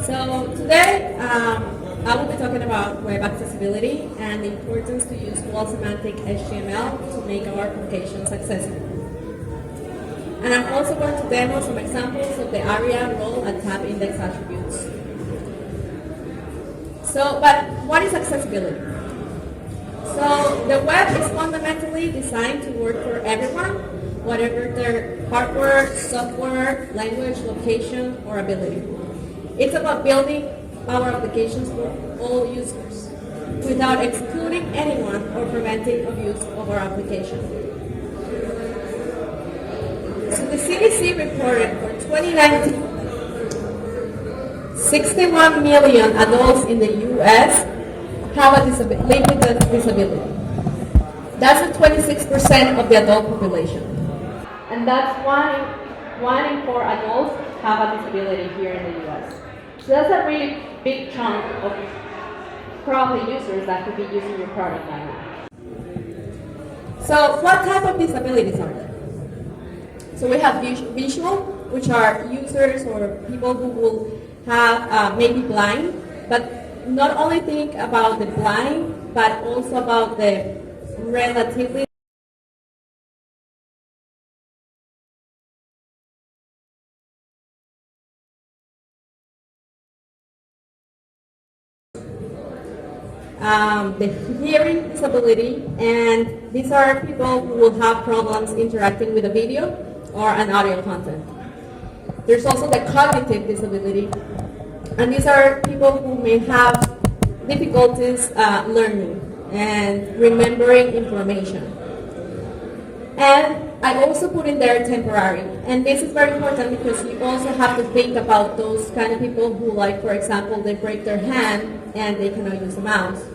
So today, I will be talking about web accessibility and the importance to use semantic HTML to make our applications accessible. And I'm also going to demo some examples of the Aria role and tab index attributes. But what is accessibility? So the web is fundamentally designed to work for everyone, whatever their hardware, software, language, location, or ability. It's about building our applications for all users without excluding anyone or preventing abuse of our application. So the CDC reported for 2019, 61 million adults in the U.S. have a live with a disability. That's 26% of the adult population. And that's one in 4 adults have a disability here in the U.S. So that's a really big chunk of probably users that could be using your product right now. So what type of disabilities are there? So we have visual, which are users or people who will have maybe blind, but not only think about the blind, but also about the relatively the hearing disability, and these are people who will have problems interacting with a video or an audio content. There's also the cognitive disability, and these are people who may have difficulties learning and remembering information. And I also put in there temporary, and this is very important because you also have to think about those kind of people who, like, for example, they break their hand and they cannot use a mouse,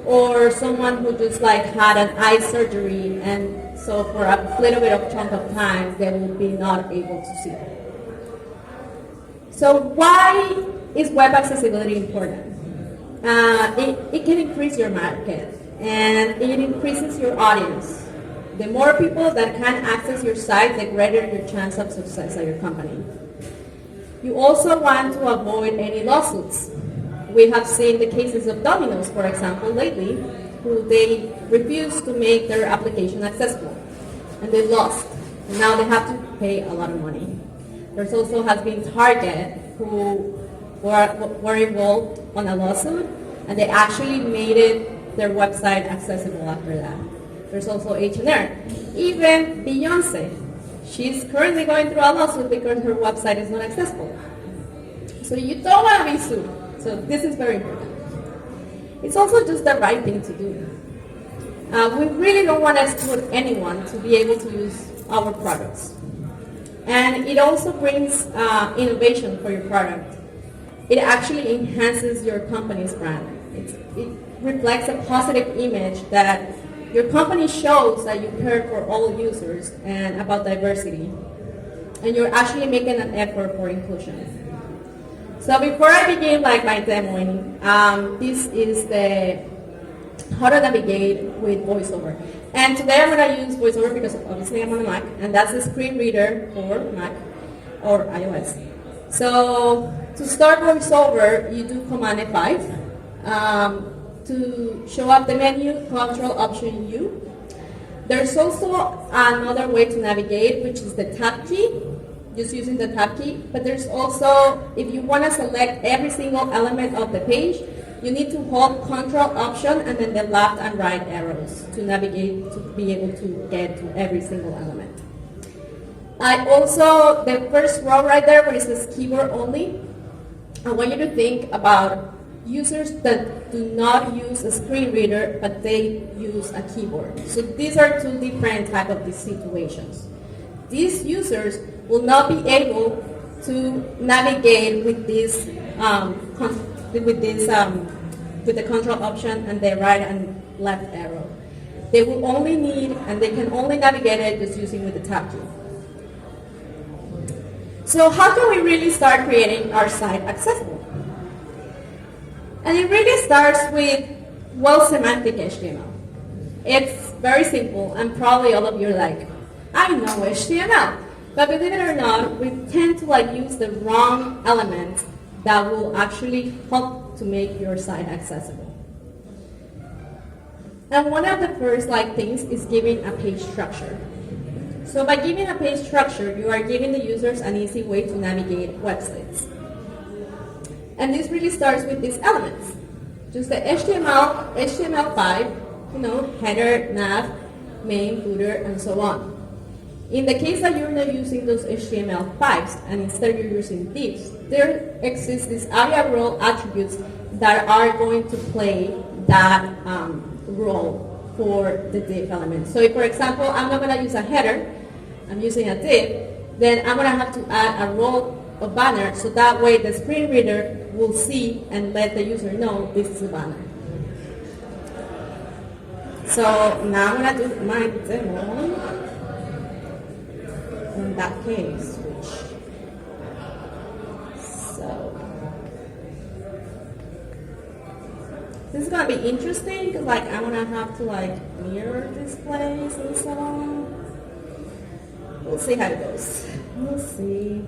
or someone who just had an eye surgery, and so for a little bit of chunk of time they will be not able to see. So why is web accessibility important? It can increase your market, and it increases your audience. The more people that can access your site, the greater your chance of success at your company. You also want to avoid any lawsuits. We have seen the cases of Domino's, for example, lately, who they refused to make their application accessible, and they lost. And now they have to pay a lot of money. There's also has been Target, who were involved on a lawsuit, and they actually made their website accessible after that. There's also H&R. Even Beyonce, she's currently going through a lawsuit because her website is not accessible. So you don't want to be sued. So this is very important. It's also just the right thing to do. We really don't want to exclude anyone to be able to use our products. And it also brings innovation for your product. It actually enhances your company's brand. It reflects a positive image that your company shows that you care for all users and about diversity. And you're actually making an effort for inclusion. So before I begin my demoing, this is the how to navigate with Voiceover. And today I'm going to use Voiceover because obviously I'm on a Mac, and that's the screen reader for Mac or iOS. So to start Voiceover, you do Command F5. To show up the menu, Control Option U. There's also another way to navigate, which is the Tab key, just using the Tab key. But there's also, if you want to select every single element of the page, you need to hold Control Option and then the left and right arrows to navigate, to be able to get to every single element. The first row right there where it says keyboard only, I want you to think about users that do not use a screen reader, but they use a keyboard. So these are two different types of these situations. These users will not be able to navigate with this, with the control option and the right and left arrow. They will only need, and they can only navigate it just using with the tab key. So how can we really start creating our site accessible? And it really starts with semantic HTML. It's very simple, and probably all of you are like, I know HTML. But believe it or not, we tend to use the wrong elements that will actually help to make your site accessible. And one of the first things is giving a page structure. So by giving a page structure, you are giving the users an easy way to navigate websites. And this really starts with these elements. Just the HTML5, header, nav, main, footer, and so on. In the case that you're not using those HTML5s and instead you're using divs, there exists these Aria role attributes that are going to play that role for the div element. So if, for example, I'm not going to use a header, I'm using a div, then I'm going to have to add a role of banner so that way the screen reader will see and let the user know this is a banner. So now I'm going to do my demo in that case, this is going to be interesting because I'm going to have to mirror displays and so on. We'll see how it goes. We'll see.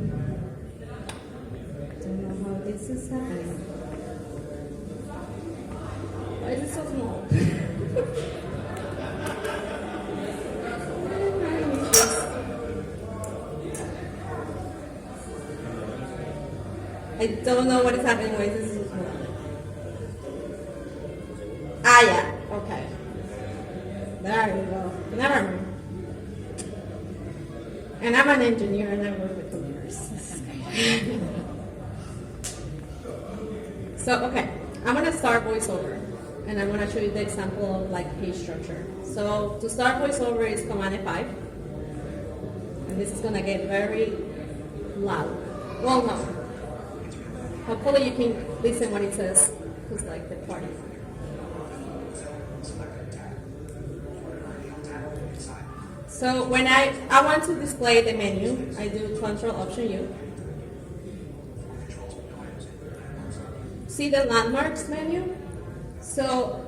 Don't know how this is happening. Why is it so small? I don't know what is happening. Why is this so small? Ah, yeah. Okay. There we go. Never mind. And I'm an engineer and I work with computers. So, okay. I'm going to start Voiceover. And I'm going to show you the example of page structure. So, to start Voiceover is Command F5. And this is going to get very loud. Well, no. Hopefully you can listen what it says. It's the party. So when I want to display the menu, I do Control-Option-U. See the landmarks menu? So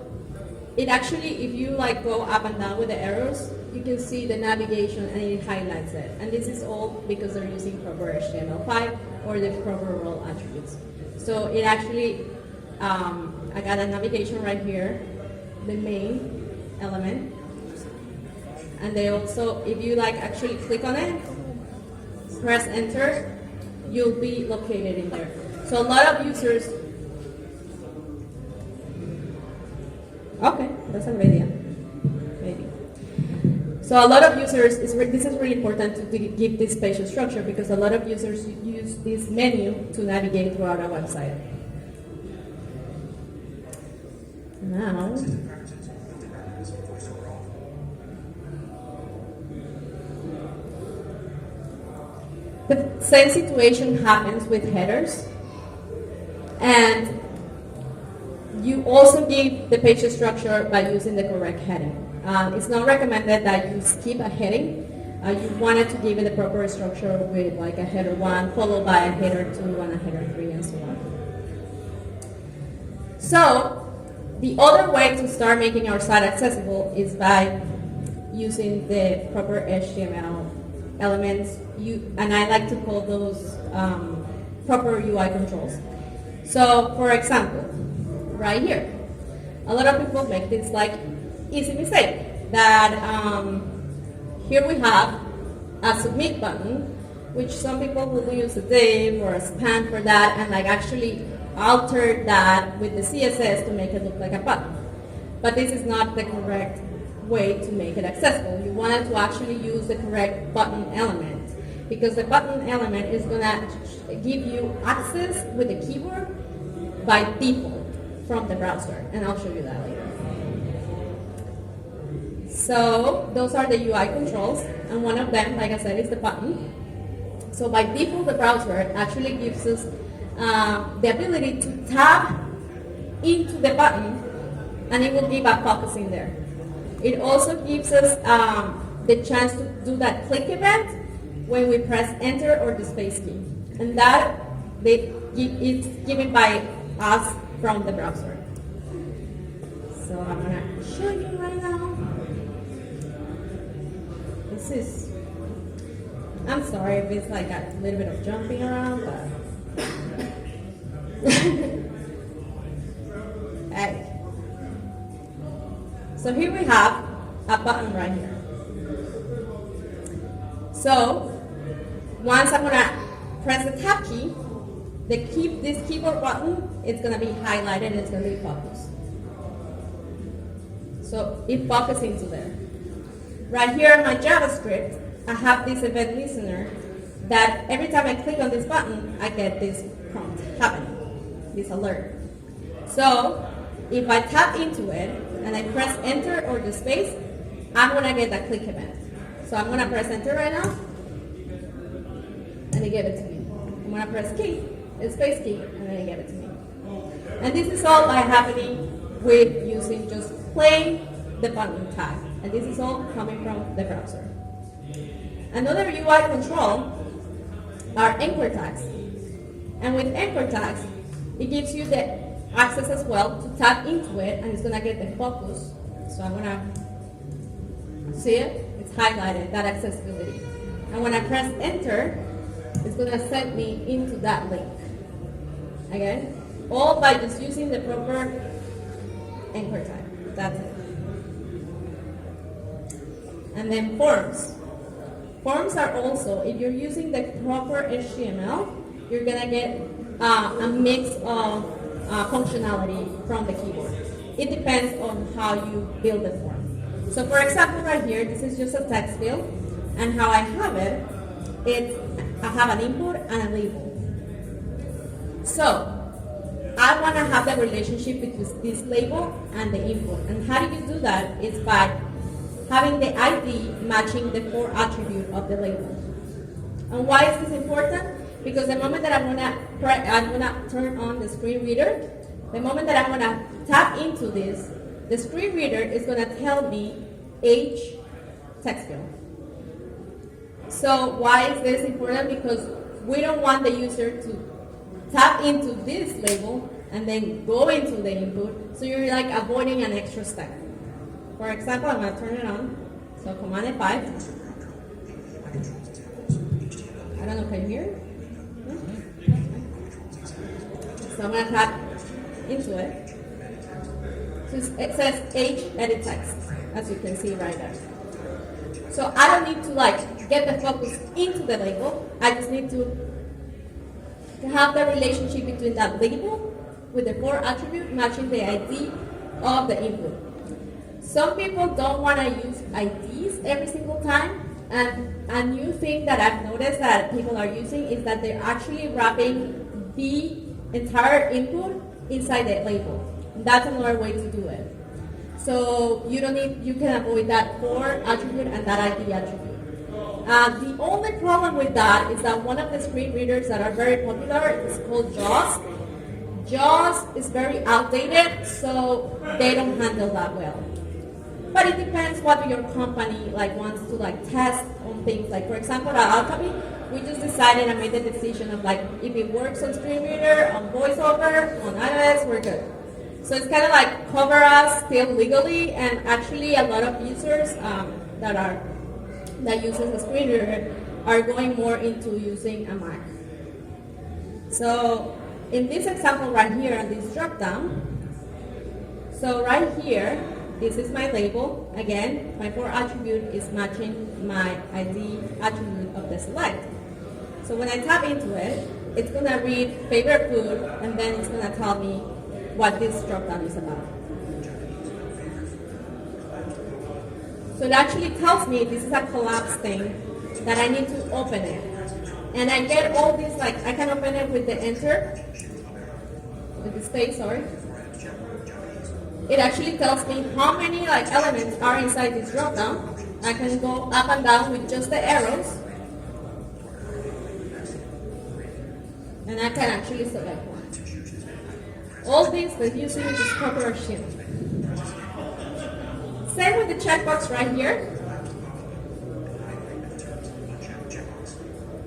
it actually, if you go up and down with the arrows, you can see the navigation and it highlights it. And this is all because they're using proper HTML5 or the proper role attributes. So it actually, I got a navigation right here, the main element. And they also, if you actually click on it, press enter, you'll be located in there. So a lot of users, okay, that's a good idea, maybe. So a lot of users, this is really important to give this spatial structure because a lot of users use this menu to navigate throughout a website. Now, the same situation happens with headers, and you also give the page structure by using the correct heading. It's not recommended that you skip a heading. You wanted to give it the proper structure with a header 1 followed by a header 2 and a header 3 and so on. So the other way to start making our site accessible is by using the proper HTML elements, and I like to call those proper UI controls. So, for example, right here, a lot of people make this easy mistake that here we have a submit button, which some people will use a div or a span for that, and actually alter that with the CSS to make it look like a button. But this is not the correct way to make it accessible. You wanted to actually use the correct button element because the button element is going to give you access with the keyboard by default from the browser, and I'll show you that later. So those are the UI controls, and one of them, like I said, is the button. So by default, the browser actually gives us the ability to tap into the button, and it will give a focusing there. It also gives us the chance to do that click event when we press enter or the space key. And that it's given by us from the browser. So I'm going to show you right now. This is, I'm sorry if it's a little bit of jumping around, but Okay. So here we have a button right here. So once I'm gonna press the tab key, this keyboard button is gonna be highlighted and it's gonna be focused. So it focuses into there. Right here in my JavaScript, I have this event listener that every time I click on this button, I get this prompt happening, this alert. So if I tap into it and I press enter or the space, I'm gonna get that click event. So I'm gonna press enter right now, and it gave it to me. I'm gonna press space key, and then it gave it to me. And this is all happening with using just plain the button tag. And this is all coming from the browser. Another UI control are anchor tags. And with anchor tags, it gives you the access as well to tap into it, and it's gonna get the focus. So I'm gonna see it, it's highlighted, that accessibility. And when I press enter, it's gonna send me into that link. Again, all by just using the proper anchor tag. That's it. And then forms. Forms are also, if you're using the proper HTML, you're gonna get a mix of functionality from the keyboard. It depends on how you build the form. So for example, right here, this is just a text field, and how I have it, I have an input and a label. So I want to have the relationship between this label and the input. And how do you do that? It's by having the ID matching the core attribute of the label. And why is this important? Because the moment that I'm gonna turn on the screen reader, the moment that I'm gonna tap into this, the screen reader is gonna tell me H text field. So why is this important? Because we don't want the user to tap into this label and then go into the input, so you're like avoiding an extra step. For example, I'm going to turn it on. So Command F5. I don't know, can you hear it? So I'm going to tap into it. So it says H edit text, as you can see right there. So I don't need to get the focus into the label. I just need to have the relationship between that label with the core attribute matching the ID of the input. Some people don't want to use IDs every single time, and a new thing that I've noticed that people are using is that they're actually wrapping the entire input inside the label. And that's another way to do it. So you can avoid that core attribute and that ID attribute. The only problem with that is that one of the screen readers that are very popular is called JAWS. JAWS is very outdated, so they don't handle that well. But it depends what your company wants to test on things. Like for example, at Alkami, we just decided and made the decision of if it works on screen reader, on Voiceover, on iOS, we're good. So it's kind of cover us still legally, and actually a lot of users that uses a screen reader are going more into using a Mac. So in this example right here on this drop down, so right here, this is my label. Again, my core attribute is matching my ID attribute of the select. So when I tap into it, it's going to read favorite food, and then it's going to tell me what this drop down is about. So it actually tells me this is a collapse thing that I need to open it. And I get all these, I can open it with the enter, with the space, sorry. It actually tells me how many elements are inside this drop down. I can go up and down with just the arrows. And I can actually select one. All this with using this proper shift. Same with the checkbox right here.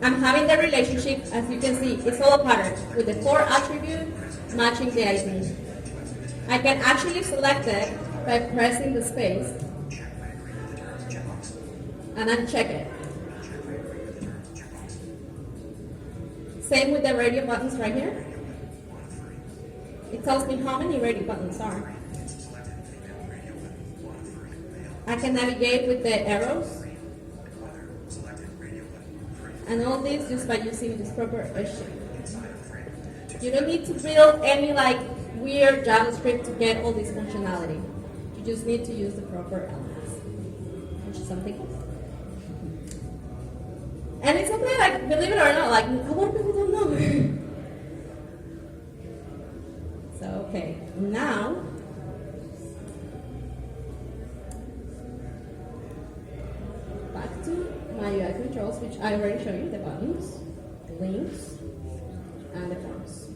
I'm having the relationship, as you can see, it's all a pattern with the core attribute matching the ID. I can actually select it by pressing the space and uncheck it. Same with the radio buttons right here. it tells me how many ready buttons are. I can navigate with the arrows. And all this just by using this proper HTML. You don't need to build any like weird JavaScript to get all this functionality. You just need to use the proper elements, which is something else. And it's something like, believe it or not, like a lot of people don't know. So okay, now back to my UI controls, which I already showed you, the buttons, the links, and the forms.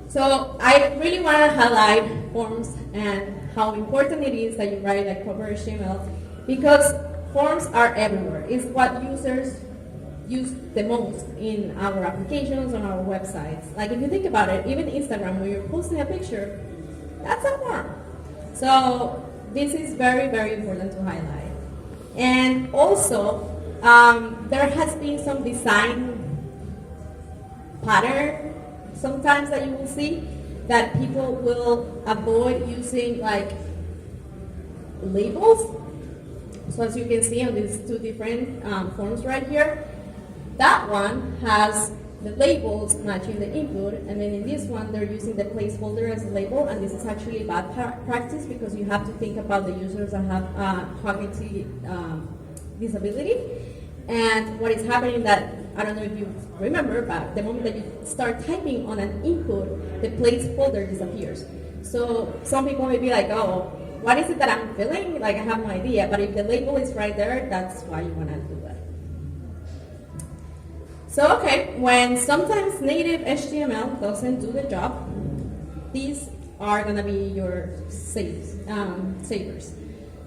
So I really want to highlight forms and how important it is that you write like proper HTML, because forms are everywhere. It's what users use the most in our applications, on our websites. Like if you think about it, even Instagram, where you're posting a picture, that's a form. So this is very, very important to highlight. And also, there has been some design pattern sometimes that you will see that people will avoid using like labels. So as you can see on these two different forms right here, that one has the labels matching the input, and then in this one they're using the placeholder as a label, and this is actually bad practice because you have to think about the users that have cognitive disability. And what is happening that, I don't know if you remember, but the moment that you start typing on an input, the placeholder disappears. So some people may be like, oh, what is it that I'm filling? Like I have no idea, but if the label is right there, that's why you want to do that. So okay, when sometimes native HTML doesn't do the job, these are going to be your savers.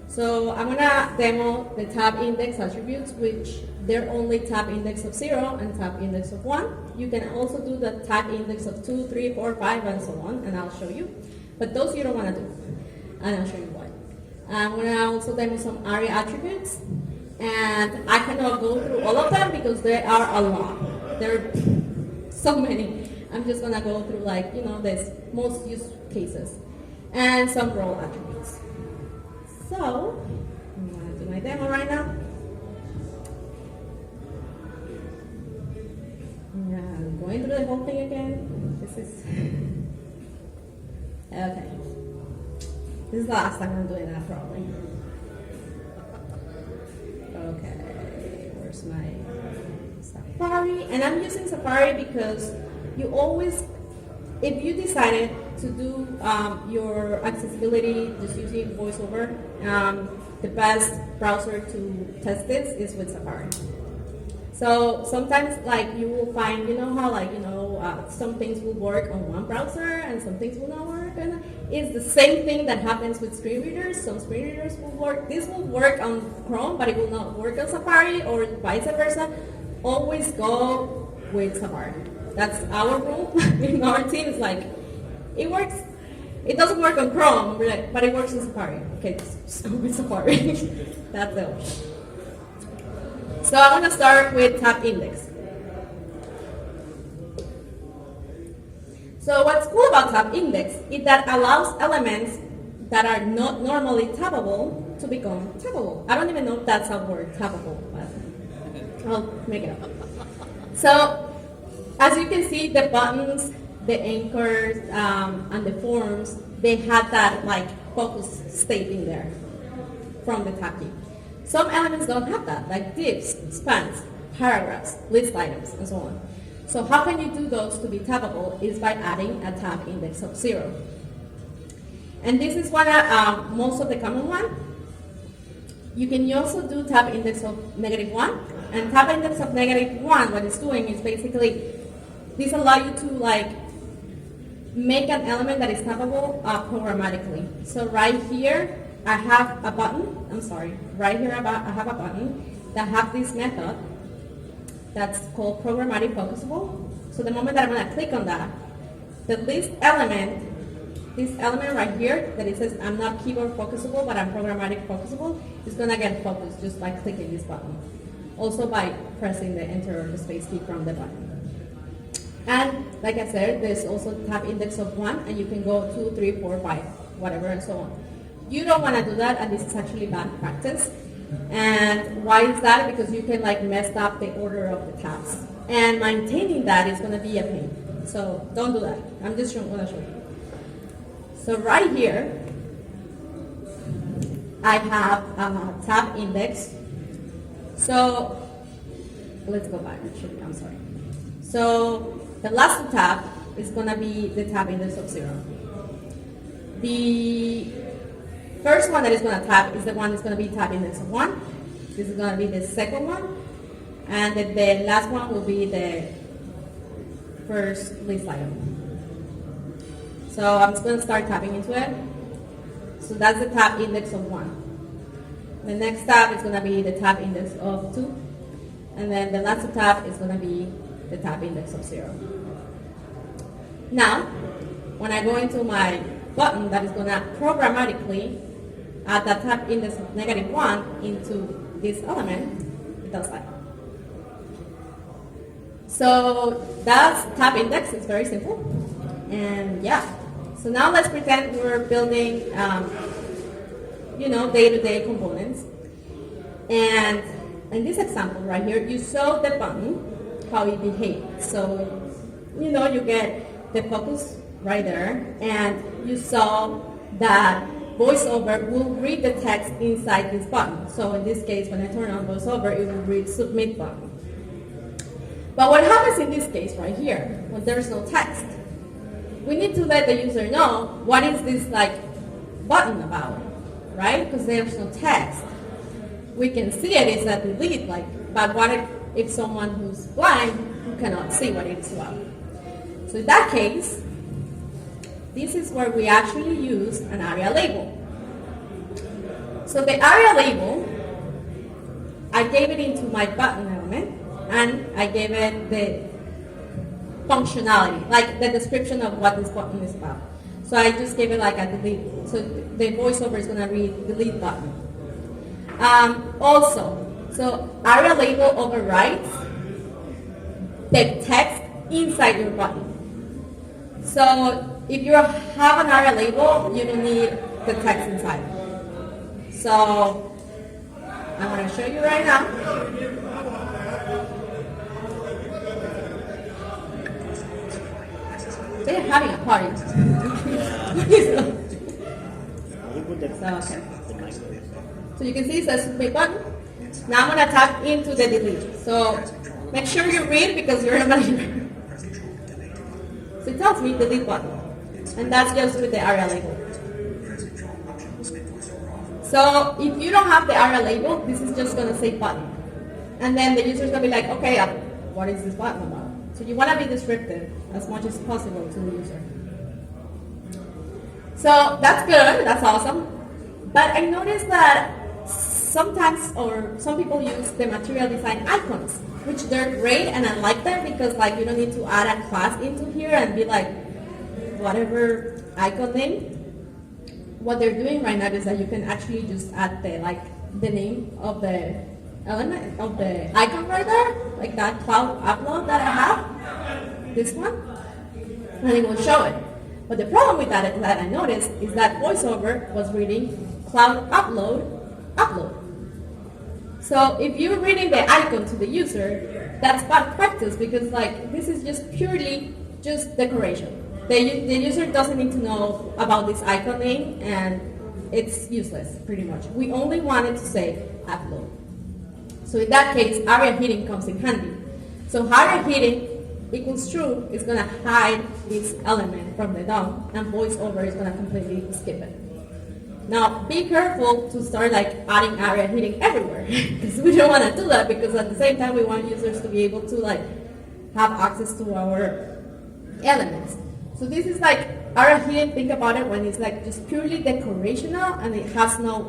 So I'm going to demo the tab index attributes, which they're only tab index of 0 and tab index of 1. You can also do the tab index of 2, 3, 4, 5, and so on, and I'll show you. But those you don't want to do, and I'll show you why. I'm going to also demo some Aria attributes, and I cannot go through all of them because there are a lot. There are so many. I'm just going to go through like, the most used cases, and some role attributes. So, I'm going to do my demo right now. Yeah, I'm going through the whole thing again. This is... Okay. This is the last time I'm doing that, probably. Okay, where's my Safari? And I'm using Safari because you always, if you decided to do your accessibility just using Voiceover, the best browser to test this is with Safari. So sometimes, like, you will find, how, some things will work on one browser and some things will not work. And it's the same thing that happens with screen readers. Some screen readers will work. This will work on Chrome, but it will not work on Safari, or vice versa. Always go with Safari. That's our rule in our team. It's like, it works. It doesn't work on Chrome, but it works in Safari. Okay, just go with Safari. That's it. So I'm going to start with tab index. So what's cool about tab index is that allows elements that are not normally tabbable to become tabbable. I don't even know if that's a word, tabbable, but I'll make it up. So as you can see, the buttons, the anchors, and the forms, they had that like focus state in there from the tab key. Some elements don't have that, like divs, spans, paragraphs, list items, and so on. So how can you do those to be tabbable is by adding a tab index of 0. And this is one of most of the common one. You can also do tab index of -1. And tab index of -1, what it's doing is basically, this allows you to like make an element that is tabbable programmatically. So right here, I have a button, right here I have a button that have this method that's called programmatic focusable. So the moment that I'm going to click on that, the list element, this element right here that it says I'm not keyboard focusable but I'm programmatic focusable, is going to get focused just by clicking this button. Also by pressing the enter or the space key from the button. And like I said, there's also tab index of 1, and you can go 2, 3, 4, 5, whatever, and so on. You don't want to do that, and this is actually bad practice. And why is that? Because you can like mess up the order of the tabs. And maintaining that is going to be a pain. So don't do that. I'm just going to show you. So right here, I have a tab index. So let's go back, actually, I'm sorry. So the last tab is going to be the tab index of 0. The first one that is going to tab is the one that's going to be tab index of 1. This is going to be the second one. And the last one will be the first list item. So I'm just going to start tapping into it. So that's the tab index of 1. The next tab is going to be the tab index of 2. And then the last tab is going to be the tab index of 0. Now, when I go into my button that is going to programmatically add that tab index of -1 into this element, it does that. So that's tab index. It's very simple. And yeah. So now let's pretend we're building, day-to-day components. And in this example right here, you saw the button, how it behaves. So, you get the focus right there, and you saw that Voiceover will read the text inside this button. So in this case, when I turn on Voiceover, it will read submit button. But what happens in this case right here, when there's no text, we need to let the user know what is this button about, right? Because there's no text. We can see it is a delete, but what if someone who's blind who cannot see what it's about? So in that case, this is where we actually use an Aria label. So the Aria label, I gave it into my button element, and I gave it the functionality, like the description of what this button is about. So I just gave it like a delete. So the Voiceover is going to read delete button. So Aria label overrides the text inside your button. So if you have an Aria label, you don't need the text inside. So I'm going to show you right now. They're having a party. So you can see it says submit button. Now I'm going to tap into the delete. So make sure you read because you're not going to. So it tells me delete button. And that's just with the Aria label. So if you don't have the Aria label, this is just going to say button. And then the user is going to be like, okay, what is this button about? So you want to be descriptive as much as possible to the user. So that's good, that's awesome. But I noticed that sometimes, or some people use the material design icons, which they're great, and I like them because you don't need to add a class into here and be like, whatever icon name. What they're doing right now is that you can actually just add the name of the element of the icon right there, like that cloud upload that I have, this one, and it will show it. But the problem with that I noticed is that Voiceover was reading cloud upload. So if you're reading the icon to the user, that's bad practice because this is just purely just decoration. The user doesn't need to know about this icon name, and it's useless pretty much. We only wanted to say upload. So in that case, Aria hidden comes in handy. So Aria hidden equals true is going to hide this element from the DOM, and Voiceover is going to completely skip it. Now, be careful to start adding Aria hidden everywhere, because we don't want to do that, because at the same time we want users to be able to have access to our elements. So this is Aria hidden, think about it when it's just purely decorational, and it has no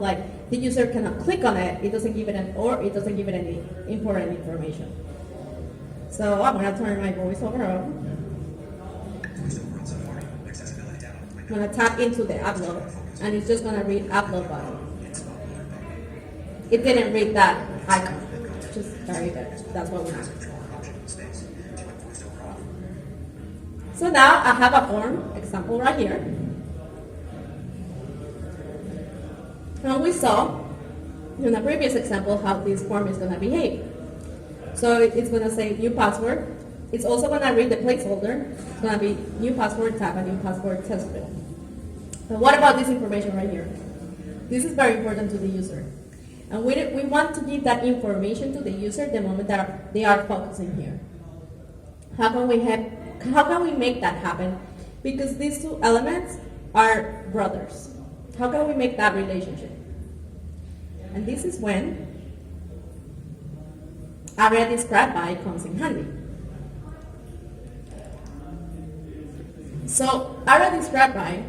the user cannot click on it, it doesn't give it it doesn't give it any important information. So I'm going to turn my Voiceover on. I'm going to tap into the upload, and it's just going to read upload button. It didn't read that icon, just very good. That's what we want. So now I have a form example right here. And we saw in the previous example how this form is going to behave. So it's going to say new password. It's also going to read the placeholder. It's going to be new password tab and new password test field. But what about this information right here? This is very important to the user. And we want to give that information to the user the moment that they are focusing here. How can we make that happen? Because these two elements are brothers. How can we make that relationship? And this is when Aria described by comes in handy. So Aria described by,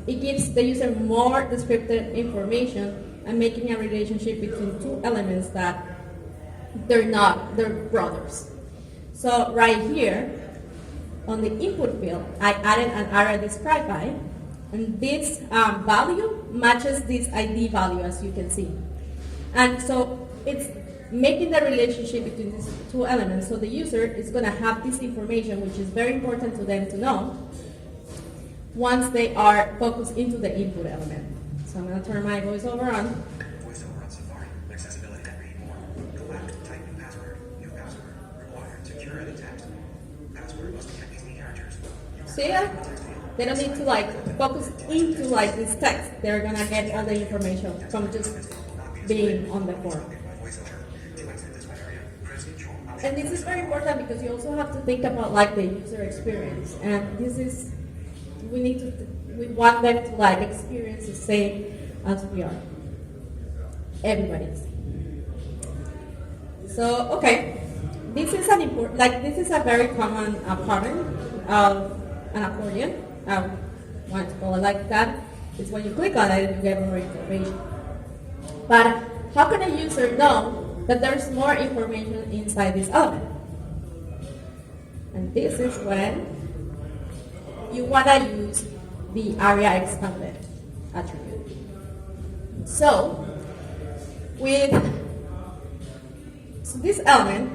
it gives the user more descriptive information and making a relationship between two elements that they're brothers. So right here, on the input field, I added an Aria described by, and this value matches this ID value, as you can see. And so it's making the relationship between these two elements. So the user is going to have this information, which is very important to them to know, once they are focused into the input element. So I'm going to turn my voiceover on. Voiceover on Safari. Accessibility and read more. Collect, type new password. Required. Secure edit text. Password must be 18 characters. See that? They don't need to focus into this text. They're going to get all the information from just being on the form. And this is very important because you also have to think about the user experience. And this is, we want them to experience the same as we are. Everybody's. So, okay. This is an important, this is a very common pattern of an accordion. I want to call it like that. It's when you click on it and you get more information. But how can a user know that there's more information inside this element? And this is when you want to use the Aria expanded attribute. So this element,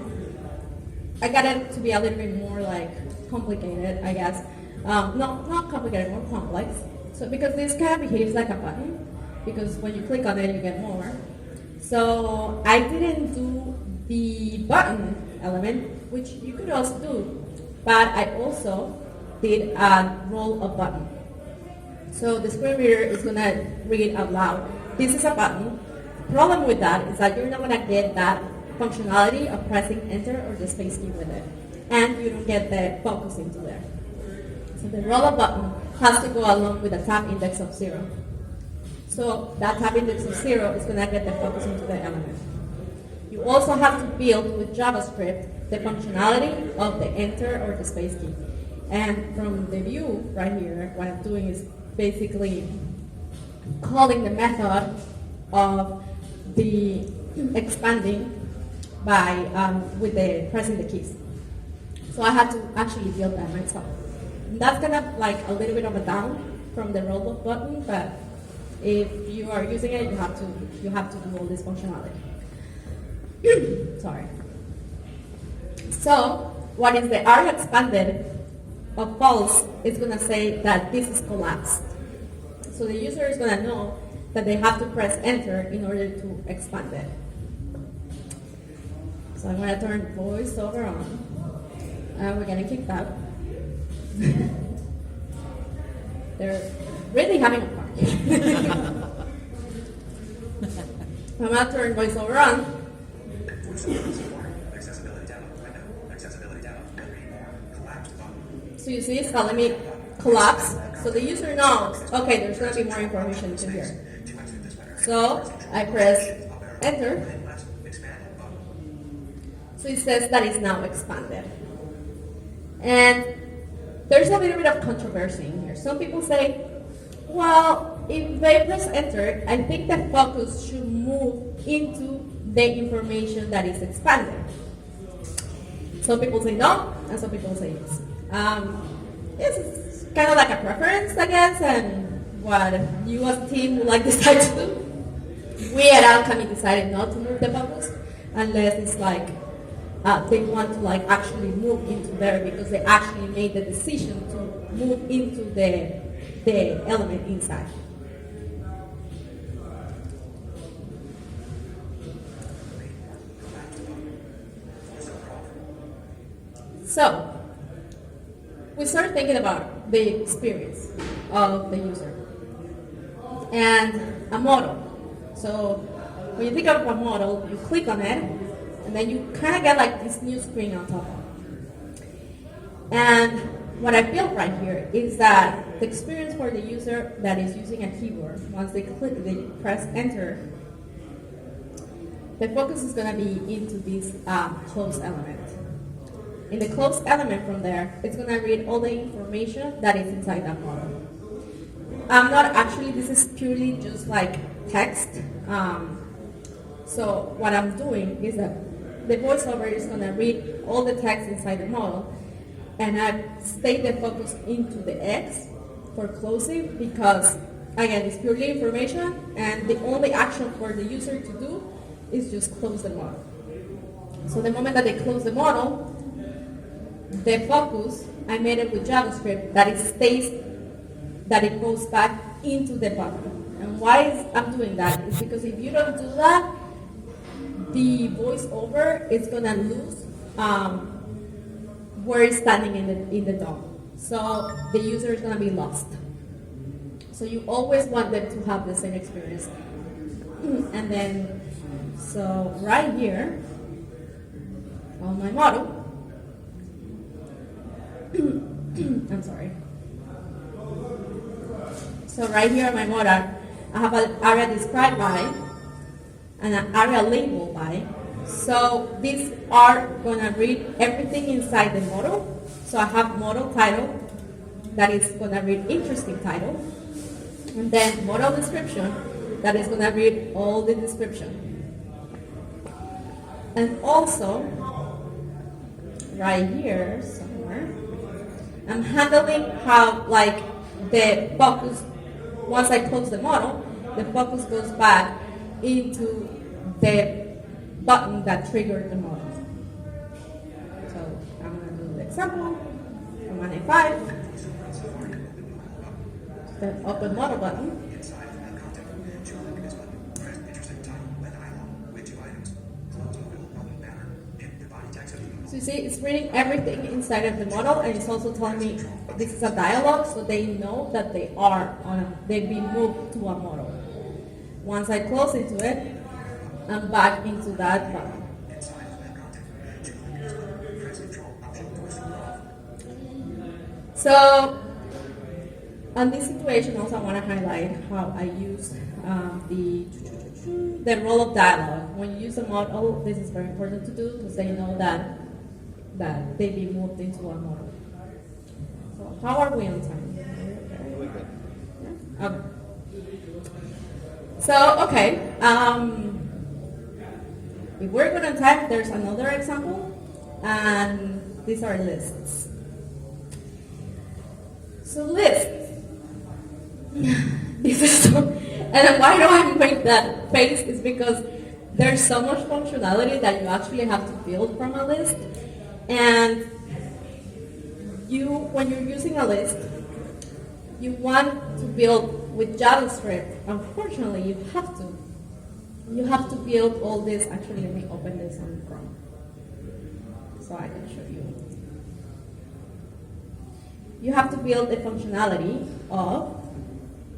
I got it to be a little bit more complicated, I guess. Not complicated, more complex. So because this kind of behaves like a button, because when you click on it, you get more. So I didn't do the button element, which you could also do, but I also did a roll of button. So the screen reader is going to read out loud. This is a button. The problem with that is that you're not going to get that functionality of pressing enter or the space key with it. And you don't get the focus into there. So the roll of button has to go along with a tab index of 0. So that tab index of 0 is going to get the focus into the element. You also have to build with JavaScript the functionality of the enter or the space key. And from the Vue right here, what I'm doing is basically calling the method of the expanding by with the pressing the keys. So I had to actually build that myself. And that's kind of a little bit of a down from the roll up button, but if you are using it, you have to do all this functionality. Sorry. So what is the Aria expanded of false is going to say that this is collapsed. So the user is going to know that they have to press enter in order to expand it. So I'm going to turn voiceover on. And we're going to kick that. They're really having a party. I'm going to turn voiceover on. So you see it's telling me collapse. So the user knows, okay, there's going to be more information in here. So I press enter. So it says that it's now expanded. And there's a little bit of controversy in here. Some people say, well, if they press enter, I think the focus should move into the information that is expanded. Some people say no, and some people say yes. It's kind of like a preference, I guess, and what you as a team would decide to do. We at Alkami decided not to move the focus unless it's they want to like actually move into there because they actually made the decision to move into the element inside. So we start thinking about the experience of the user and a model. So when you think of a model, you click on it, and then you kind of get like this new screen on top of it. And what I built right here is that the experience for the user that is using a keyboard, once they press enter, the focus is going to be into this closed element. In the closed element from there, it's going to read all the information that is inside that model. This is purely just like text. So what I'm doing is that the voiceover is going to read all the text inside the model, and I stay the focus into the X for closing because, again, it's purely information, and the only action for the user to do is just close the model. So the moment that they close the model, the focus, I made it with JavaScript that it goes back into the button. And why I'm doing that is because if you don't do that, the voiceover is going to lose where it's standing in the DOM. So the user is going to be lost. So you always want them to have the same experience. And then, so right here on my model, I'm sorry. So right here on my model, I have an area described by and an area labeled by. So these are going to read everything inside the model. So I have model title that is going to read interesting title. And then model description that is going to read all the description. And also, right here somewhere, I'm handling how like the focus, once I close the model, the focus goes back into the button that triggered the model. So I'm going to do the example from an A5, the open model button. So you see, it's reading everything inside of the model, and it's also telling me this is a dialogue, so they know that they've been moved to a model. Once I close into it, I'm back into that button. So, on this situation, also I want to highlight how I use the role of dialogue. When you use a model, this is very important to do because they know that they be moved into a model. So how are we on time? Yeah? Okay. So, okay. If we're good on time, there's another example, and these are lists. So lists. This is so, and why do I make that face is because there's so much functionality that you actually have to build from a list. And when you're using a list, you want to build with JavaScript. Unfortunately, you have to build all this. Actually, let me open this on Chrome so I can show you. You have to build the functionality of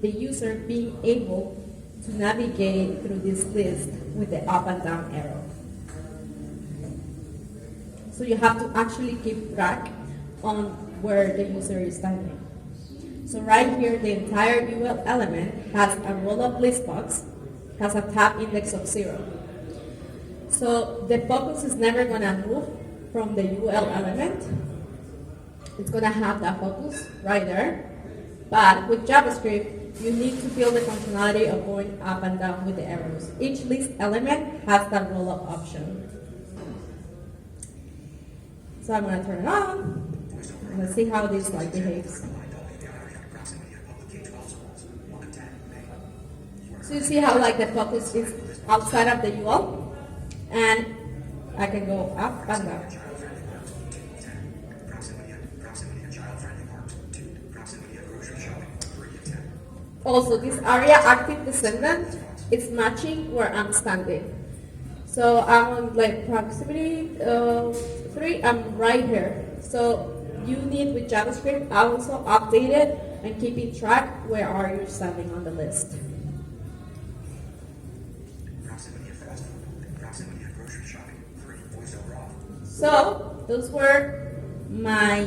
the user being able to navigate through this list with the up and down arrow. So you have to actually keep track on where the user is typing. So right here, the entire UL element has a roll-up list box, has a tab index of 0. So the focus is never going to move from the UL element. It's going to have that focus right there. But with JavaScript, you need to build the functionality of going up and down with the arrows. Each list element has that roll-up option. So I'm going to turn it on, and let's see how this behaves. So you see how the focus is outside of the UL, and I can go up and down. Child-friendly parks, 2, 10. Proximity and child-friendly parks, 2. Proximity and grocery shopping, 3 of 10. Also, this Aria active descendant, it's matching where I'm standing. So I'm on like proximity 3, I'm right here. So you need with JavaScript also update it and keeping track where are you standing on the list. Proximity and fast food, proximity and grocery shopping, 3. Voiceover off. So those were my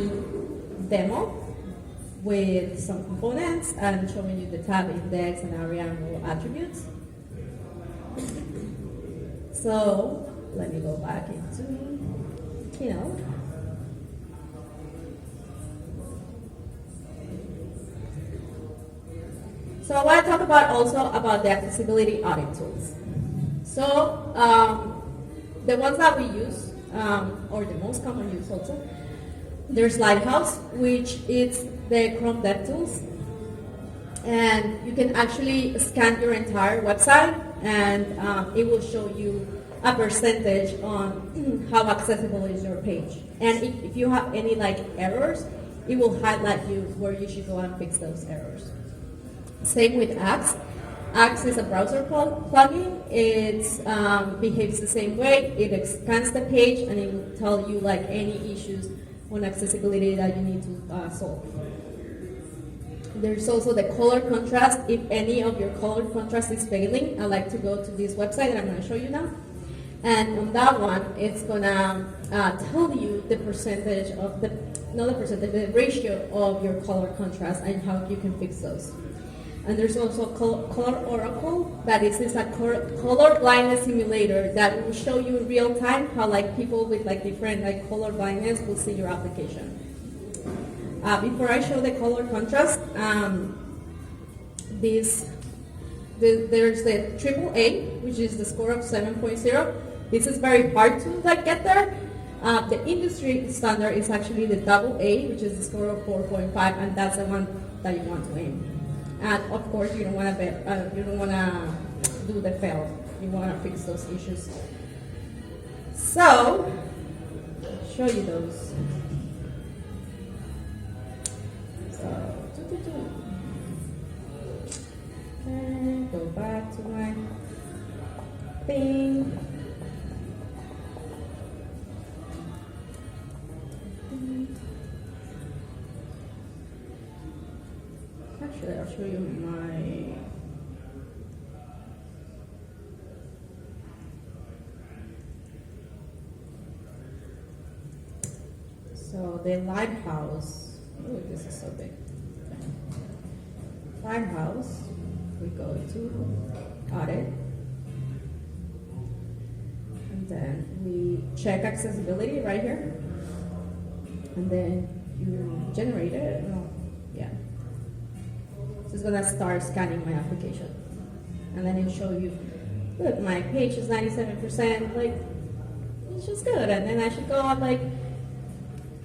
demo with some components and showing you the tab index and Aria and role attributes. So let me go back into Keynote. So I want to talk about also about the accessibility audit tools. So the ones that we use, or the most common use also, there's Lighthouse, which is the Chrome DevTools, and you can actually scan your entire website, and it will show you a percentage on how accessible is your page. And if you have any like errors, it will highlight you where you should go and fix those errors. Same with Axe. Axe is a browser plugin. It behaves the same way. It scans the page and it will tell you like any issues on accessibility that you need to solve. There's also the color contrast. If any of your color contrast is failing, I like to go to this website that I'm going to show you now. And on that one, it's going to tell you the percentage of the, not the percentage, the ratio of your color contrast and how you can fix those. And there's also Color Oracle, that is a color blindness simulator that will show you in real time how like people with like different like color blindness will see your application. Before I show the color contrast, there's the AAA, which is the score of 7.0. This is very hard to like get there. The industry standard is actually the AA, which is the score of 4.5, and that's the one that you want to aim. And of course, you don't want to do the fail. You want to fix those issues. So, I'll show you those. So, okay, go back to my thing. Actually, I'll show you my so the Lighthouse. Oh, this is so big. Lighthouse. We go to audit, and then we check accessibility right here, and then you generate it. Oh, yeah. So it's gonna start scanning my application, and then it'll show you, look, my page is 97%. Like, it's just good, and then I should go and like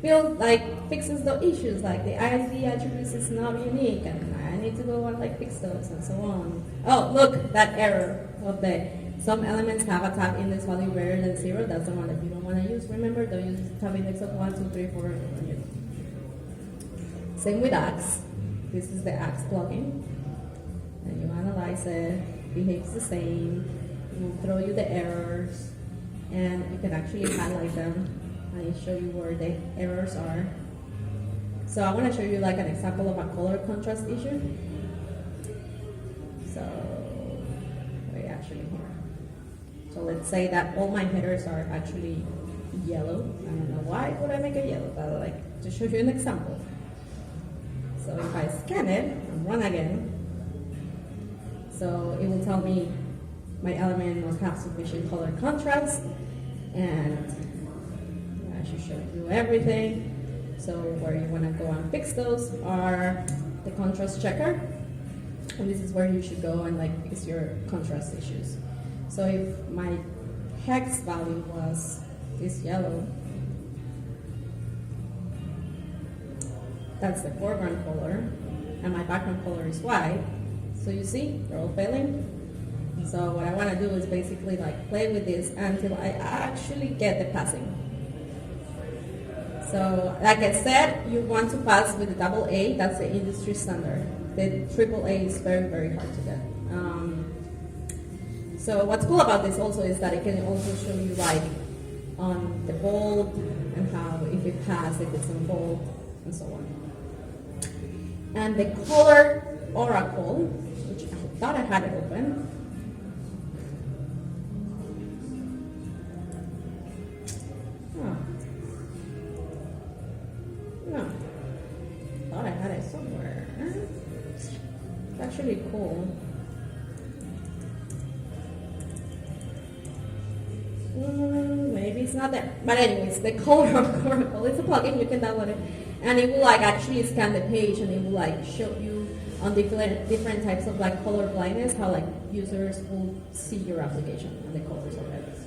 build like fixes the issues, like the ISV attributes is not unique, and I need to go and like fix those and so on. Oh, look, that error of the some elements have a tab index value greater than 0. That's the one that you don't want to use. Remember, don't use tab index of 1, 2, 3, 4. Same with Axe. This is the Axe plugin, and you analyze it, behaves the same, it will throw you the errors, and you can actually highlight them, and it show you where the errors are. So I want to show you like an example of a color contrast issue. So, wait, actually here. So let's say that all my headers are actually yellow. I don't know why would I make it yellow, but I like to show you an example. So if I scan it and run again, so it will tell me my element must have sufficient color contrast, and I should show you everything. So where you want to go and fix those are the contrast checker, and this is where you should go and like fix your contrast issues. So if my hex value was this yellow, that's the foreground color, and my background color is white. So you see, they're all failing. So what I want to do is basically like play with this until I actually get the passing. So like I said, you want to pass with the AA, that's the industry standard. The AAA is very, very hard to get. So what's cool about this also is that it can also show you like on the bold and how if it passed, if it's in bold, and so on. And the color oracle, which I thought I had it open. Oh. No. Thought I had it somewhere. It's actually cool. Maybe it's not there. But anyways, the color of Oracle, it's a plugin, you can download it. And it will like actually scan the page and it will like show you on different types of like color blindness, how like users will see your application and the colors of it.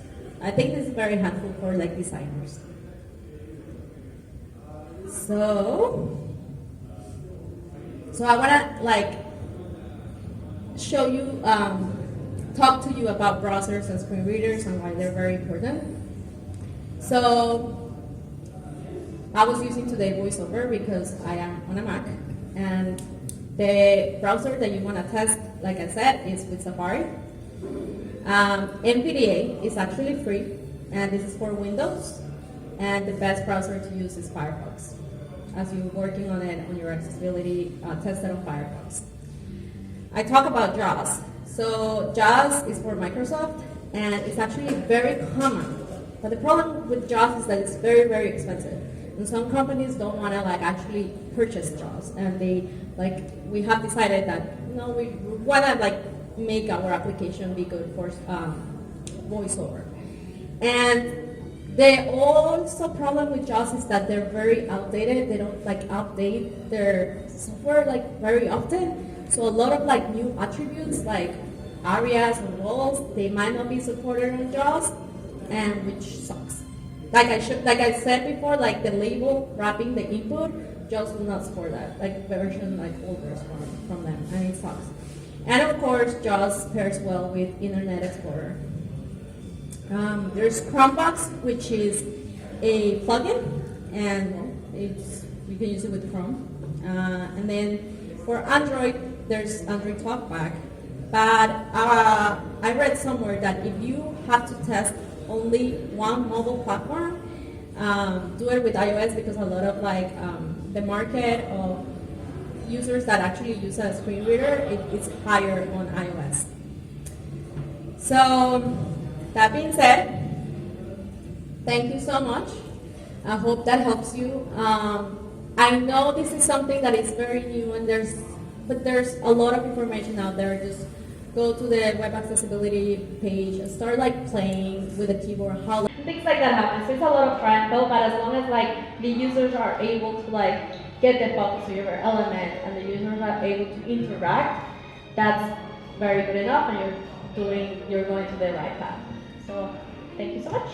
I think this is very helpful for like designers. So I wanna like show you, talk to you about browsers and screen readers and why they're very important. So I was using today Voiceover because I am on a Mac, and the browser that you want to test, like I said, is with Safari. NVDA is actually free, and this is for Windows, and the best browser to use is Firefox, as you're working on it on your accessibility tested on Firefox. I talk about JAWS. So JAWS is for Microsoft, and it's actually very common. But the problem with JAWS is that it's very, very expensive. And some companies don't want to like actually purchase JAWS, and they like we have decided that no, we want to like make our application be good for VoiceOver. And the also problem with JAWS is that they're very outdated. They don't like update their software like very often. So a lot of like new attributes like Arias and walls, they might not be supported on JAWS, and which sucks. Like I said before, like the label wrapping the input, JAWS will not support that. Like version like old version from them, and it sucks. And of course, JAWS pairs well with Internet Explorer. There's Chromebox, which is a plugin, and you can use it with Chrome. And then for Android, there's Android Talkback. But I read somewhere that if you have to test only one mobile platform, do it with iOS, because a lot of like the market of users that actually use a screen reader is higher on iOS. So that being said, thank you so much. I hope that helps you. I know this is something that is very new, and there's a lot of information out there. Just go to the web accessibility page and start like playing with the keyboard. How things like that happen. So it's a lot of try and fail, but as long as like the users are able to like get the focus of your element and the users are able to interact, that's very good enough, and you're going to the right path. So thank you so much.